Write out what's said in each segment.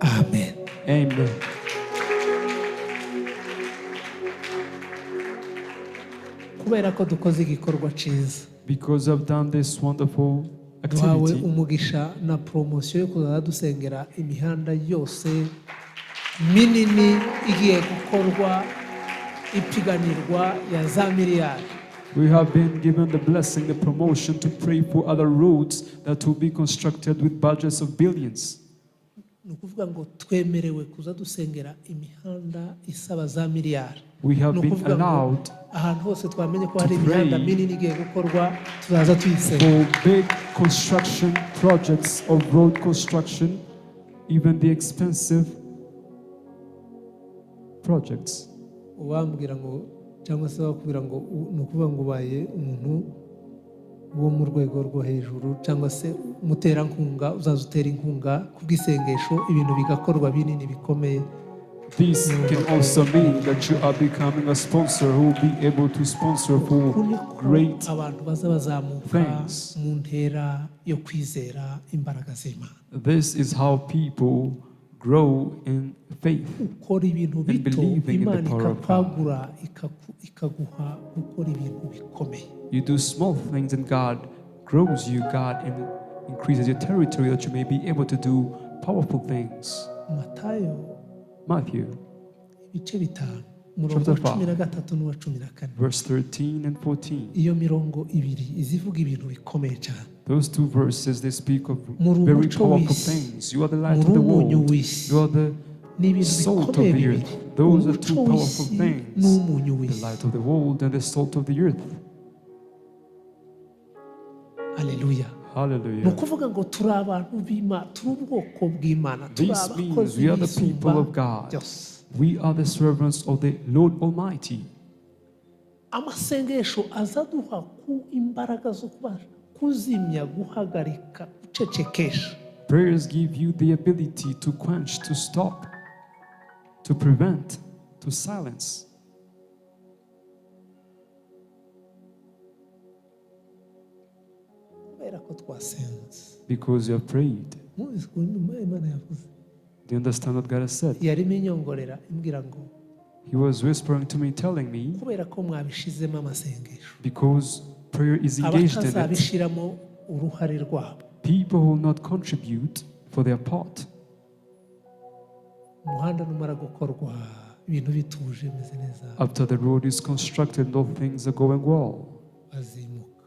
Amen. Amen. Kubera ko dukoze igikorwa cyiza, Because I've done this wonderful duhawe activity, umugisha na poromosiyo yo kuzaza dusengera imihanda yose minini igiye gukorwa ipiganirwa ya za miliyari. we have been given the blessing, the promotion to pray for other roads that will be constructed with budgets of billions. Ni ukuvuga ngo twemerewe kuza dusengera imihanda isaba za miliyari. We have Ni been ukuvuga ngo allowed ahantu hose twamenye ko hari to imihanda pray minini igiye gukorwa tuzaza tuyisenga. for big construction projects of road construction, even the expensive projects. Uwambwira ngo cyangwa se wakubwira ngo ni ukuvuga ngo ubaye umuntu wo mu rwego rwo hejuru cyangwa se umuterankunga uzaza utera inkunga ku bw'isengesho ibintu bigakorwa binini bikomeye. This can also mean that you are becoming a sponsor who will be able to sponsor for great abantu baza bazamuka things. mu ntera yo kwizera imbaraga z'Imana. This is how people grow in faith. Ukora ibintu bito believing in the Imana power of ikakwagura ikaguha gukora ibintu bikomeye. You do small things and God grows you. God increases your territory that you may be able to do powerful things. Matayo Matthew ibice bitanu umurongo wa 13 n'uwa 14. verse 13 and 14. Iyo mirongo ibiri izivuga ibintu bikomeye cyane. Those two verses, they speak of Muri very umuco powerful w'isi, things. You are the light of muri the umunyu world. w'isi. You are the Ni ibintu salt of bikomeye the bibiri. earth. Those are two Umuco powerful w'isi things. n'umunyu The w'isi. light of the world and the salt of the earth. Haleluya. Ni Hallelujah. ukuvuga ngo turi abantu b'Imana, turi ubwoko bw'Imana, turi This means abakozi we are the people b'Isumba of God. byose. We are the servants of the Lord Almighty. Amasengesho azaduha ku imbaraga zo kubasha kuzimya, guhagarika, gucecekesha. Prayers give you the ability to quench, to stop, to prevent, to silence. Kubera ko twasenze. Because you have prayed. Muzi ko Imana yavuze. Do you understand what God has said? Yarimo inyongorera imbwira ngo He was whispering to me, telling me, kubera ko mwabishizemo amasengesho, because prayer is engaged in it, abatazabishiramo uruhare rwabo, people will not contribute for their part. umuhanda numara gukorwa ibintu bituje bimeze neza, After the road is constructed and all things are going well, bazimuka,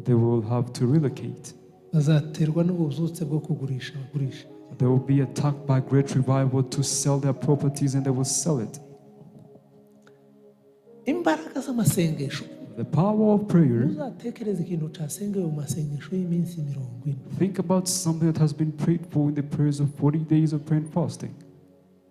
they will have to relocate. bazaterwa n'ububyutse bwo kugurisha bagurisha. They will be attacked by great revival to sell their properties, and they will sell it. Imbaraga z'amasengesho, The power of prayer. uzatekereza ikintu cyasengewe mu masengesho y'iminsi 40. Think about something that has been prayed for in the prayers of 40 days of prayer and fasting.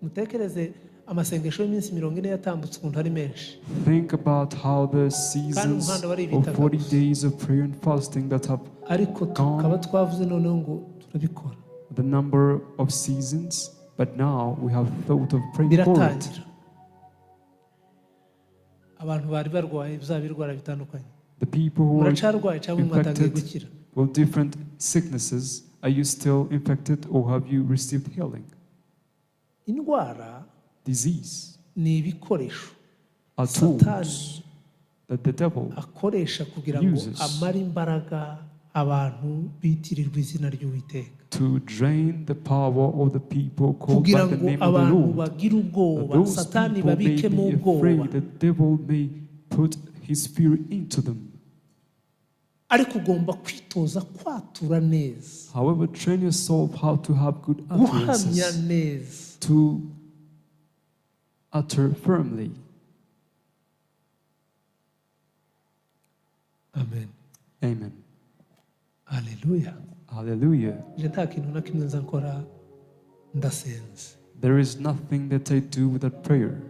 Mutekereze amasengesho y'iminsi 40 yatambutse ukuntu ari menshi. Think about how the seasons of 40 days of prayer and fasting that have Ariko tukaba twavuze noneho ngo turabikora. the number of seasons, but now we have thought of praying for it. Biratangira. Abantu bari barwaye bizabirwara bitandukanye. The people who are Muracarwaye cyangwa mwatangiye gukira. infected with different sicknesses, are you still infected or have you received healing? Indwara Disease ni ibikoresho are Satani tools that the devil akoresha kugira ngo uses amare imbaraga abantu bitirirwa izina ry'Uwiteka, to drain the power of the people called kugira by the ngo name of the abantu Lord. bagire ubwoba, Those Satani people may babikemo be ubwoba. afraid, the devil may put his fear into them. Ariko ugomba kwitoza kwatura neza, However, train yourself how to have good guhamya utterances, neza, to utter firmly. amen, Amen. haleluya. Hallelujah. Je nta kintu na kimwe nza nkora ndasenze, There is nothing that I do without prayer.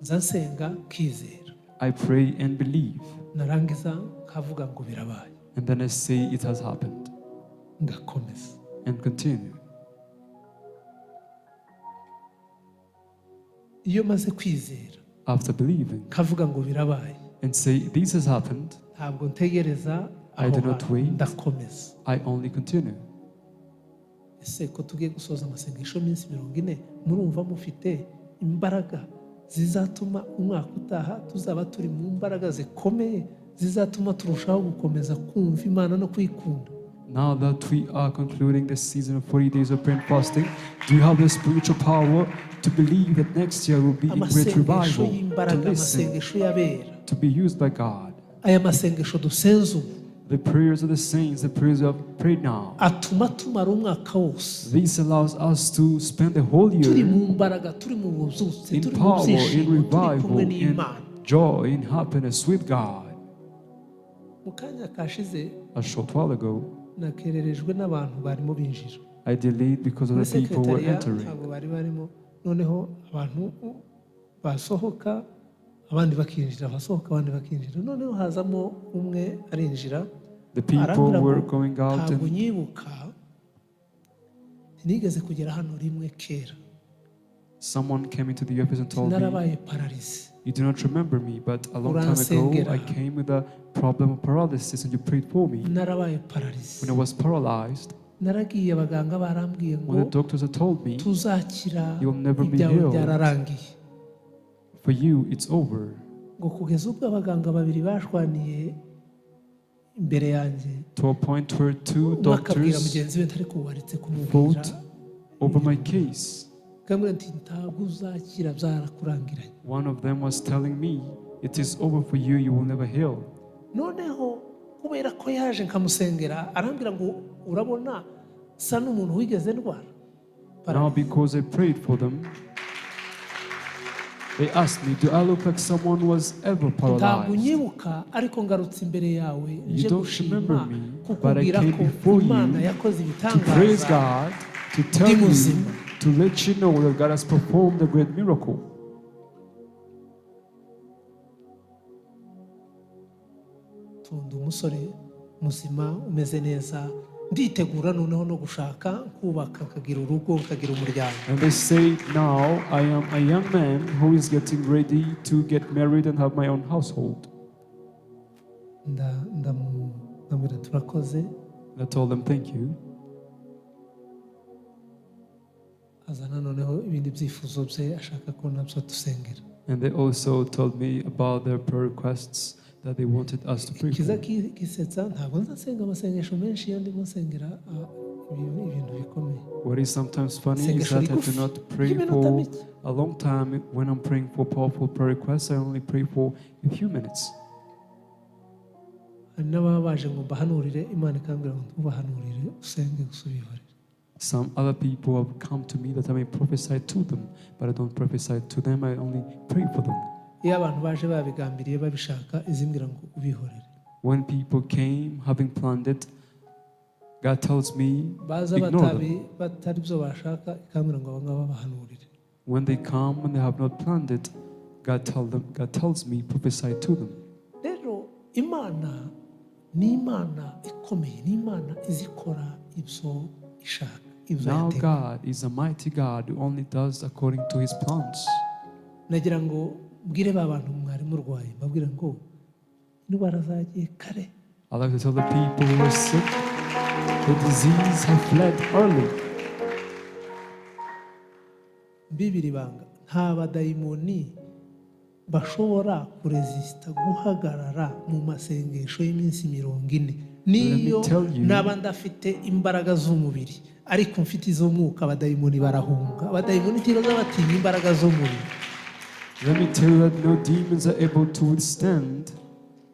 nza nsenga kizera, I pray and believe, narangiza nkavuga ngo birabaye, and then I say it has happened, ngakomeza. and continue. Iyo maze kwizera After believing nkavuga ngo birabaye, and say this has happened, ntabwo ntegereza I aho do not hantu, wait. ndakomeza. I only continue. ese ko tugiye gusoza amasengesho y'iminsi 40 murumva mufite imbaraga zizatuma umwaka utaha tuzaba turi mu mbaraga zikomeye zizatuma turushaho gukomeza kumva Imana no kwikunda. Now that we are concluding the season of 40 days of prayer and fasting, do you have the spiritual power to believe that next year will be a great Amasengesho revival, to y'imbaraga, listen, amasengesho y'abera, to be used by God? aya masengesho dusenze ubu The prayers of the saints, the prayers of prayed now, atuma tumara umwaka wose this allows us to spend the whole turi year mu mbaraga, turi mu buzutse, in turi mu power, in byishimo, turi revival, kumwe in n'Imana. joy, in happiness with God. Mu kanya kashize A short while ago, nakererejwe n'abantu barimo binjira I delayed because of muri the people who were sekretariya, entering. ntabwo bari barimo, noneho abantu basohoka abandi bakinjira, basohoka abandi bakinjira, noneho hazamo umwe arinjira The people arambwira were ngo going out ntabwo and nyibuka nigeze kugera hano rimwe kera, someone came into the office and told me, narabaye pararize, you do not remember me, but a long time ago Uransengera. I came with a problem of paralysis and you prayed for me. narabaye pararize, When I was paralyzed, naragiye abaganga barambwiye ngo when the doctors had told me, tuzakira, you'll never be ibyawe healed. byararangiye, For you, it's over. ngo kugeza ubwo abaganga babiri bashwaniye imbere yanjye, To a point where two umwe akabwira doctors mugenzi we ntari kuwaretse kumubwira, fought over my case. akambwira ati ntabwo uzakira, byarakurangiranye. One of them was telling me, it is over for you, you will never heal. Noneho kubera ko yaje nkamusengera arambwira ngo urabona sa n'umuntu wigeze ndwara. Now because I prayed for them, they asked me, do I look like someone who was ever Ntabwo paralyzed? nyibuka ariko ngarutse imbere yawe nje You don't gushima remember me, but I kukubwira came ko before Imana you yakoze to praise ibitangaza, God, to tell Ndi you, muzima. to let you know that God has performed a great miracle. tundi umusore muzima umeze neza, nditegura noneho no gushaka kubaka, nkagira urugo, nkagira umuryango. And they say, now I am a young man who is getting ready to get married and have my own household. ndamubwira turakoze, And I told them, thank you. azana noneho ibindi byifuzo bye ashaka ko nabyo dusengera. And they also told me about their prayer requests that they wanted us to pray kiza for. gisetsa, ntabwo nzasenga amasengesho menshi iyo ndimo nsengera ibintu bikomeye. What is sometimes funny is Isengesho that I do rigufi, not pray ry'iminota for mike. a long time. When I'm praying for powerful prayer requests, I only pray for a few minutes. Hari n'ababa baje ngo mbahanurire, Imana ikambwira ngo ntubahanurire, usenge gusa ubihorere. Some other people have come to me that I may prophesy to them, but I don't prophesy to them, I only pray for them. Iyo abantu baje babigambiriye babishaka, izimbwira ngo ubihorere. When people came having planned it, God tells me, Baza ignore them. batari byo bashaka, ikambwira ngo aba ngaba bahanurire. When they come and they have not planned it, God tells me, prophesy to them. Rero Imana ni Imana ikomeye, ni Imana izikora ibyo ishaka, ibyo Now yategeka. God is a mighty God who only does according to his plans. Nagira ngo mbwire ba bantu mwari murwaye, mbabwire ngo indwara zagiye kare. I like to tell the people who are sick, the disease have fled early. Bibiri banga nta badayimoni bashobora kuresista guhagarara mu masengesho y'iminsi 40 niyo tell you. naba ndafite imbaraga z'umubiri ariko mfite izo mwuka, abadayimoni barahunga. Abadayimoni ntibaza batinya imbaraga z'umubiri. Let me tell you that no demons are able to withstand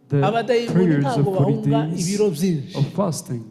the Abadayimoni prayers of ntabwo 40 bahunga days ibiro byinshi. of fasting.